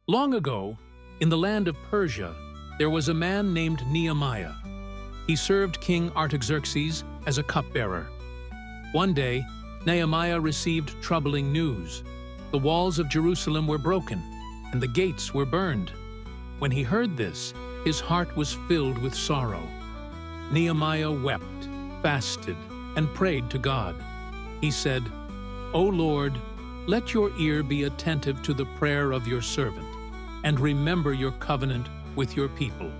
Long ago, in the land of Persia, there was a man named Nehemiah. He served King Artaxerxes as a cupbearer. One day, Nehemiah received troubling news. The walls of Jerusalem were broken, and the gates were burned. When he heard this, his heart was filled with sorrow. Nehemiah wept, fasted, and prayed to God. He said, "O Lord, let your ear be attentive to the prayer of your servant, and remember your covenant with your people."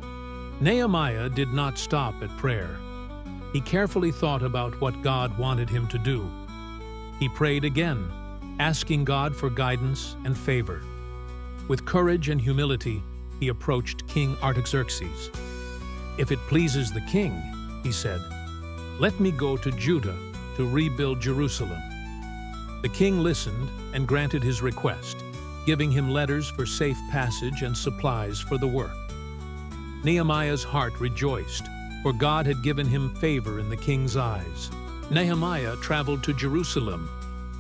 Nehemiah did not stop at prayer. He carefully thought about what God wanted him to do. He prayed again, asking God for guidance and favor. With courage and humility, he approached King Artaxerxes. "If it pleases the king," he said, "let me go to Judah to rebuild Jerusalem." The king listened and granted his request, giving him letters for safe passage and supplies for the work. Nehemiah's heart rejoiced, for God had given him favor in the king's eyes. Nehemiah traveled to Jerusalem,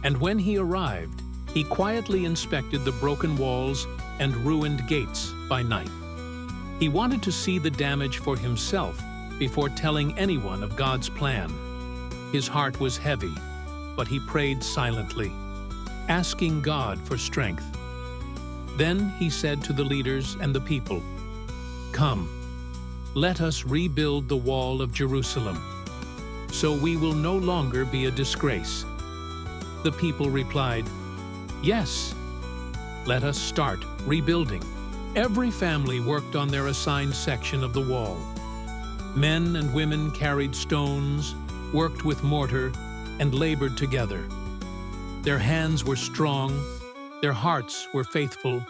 and when he arrived, he quietly inspected the broken walls and ruined gates by night. He wanted to see the damage for himself before telling anyone of God's plan. His heart was heavy, but he prayed silently, asking God for strength. Then he said to the leaders and the people, "Come, let us rebuild the wall of Jerusalem, so we will no longer be a disgrace." The people replied, "Yes, let us start rebuilding." Every family worked on their assigned section of the wall. Men and women carried stones, worked with mortar, and labored together. Their hands were strong, their hearts were faithful,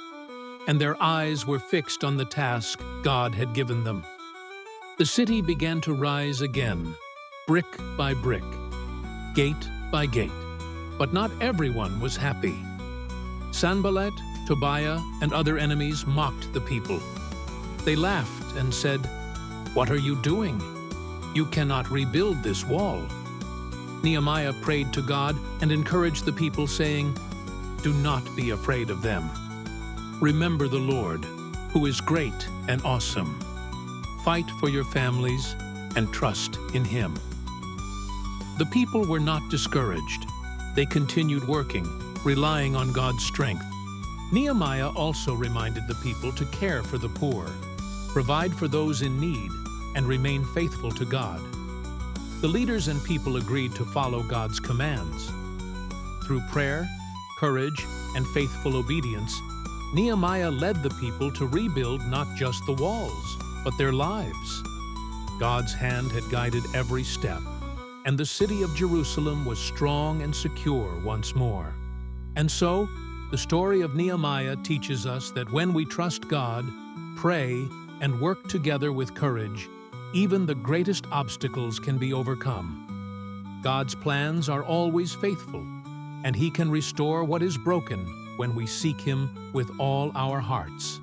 and their eyes were fixed on the task God had given them. The city began to rise again, brick by brick, gate by gate. But not everyone was happy. Sanballat, Tobiah, and other enemies mocked the people. They laughed and said, "What are you doing? You cannot rebuild this wall." Nehemiah prayed to God and encouraged the people, saying, "Do not be afraid of them. Remember the Lord, who is great and awesome. Fight for your families and trust in Him." The people were not discouraged. They continued working, relying on God's strength. Nehemiah also reminded the people to care for the poor, provide for those in need, and remain faithful to God. The leaders and people agreed to follow God's commands. Through prayer, courage, and faithful obedience, Nehemiah led the people to rebuild not just the walls, but their lives. God's hand had guided every step, and the city of Jerusalem was strong and secure once more. And so, the story of Nehemiah teaches us that when we trust God, pray, and work together with courage, even the greatest obstacles can be overcome. God's plans are always faithful, and He can restore what is broken when we seek Him with all our hearts.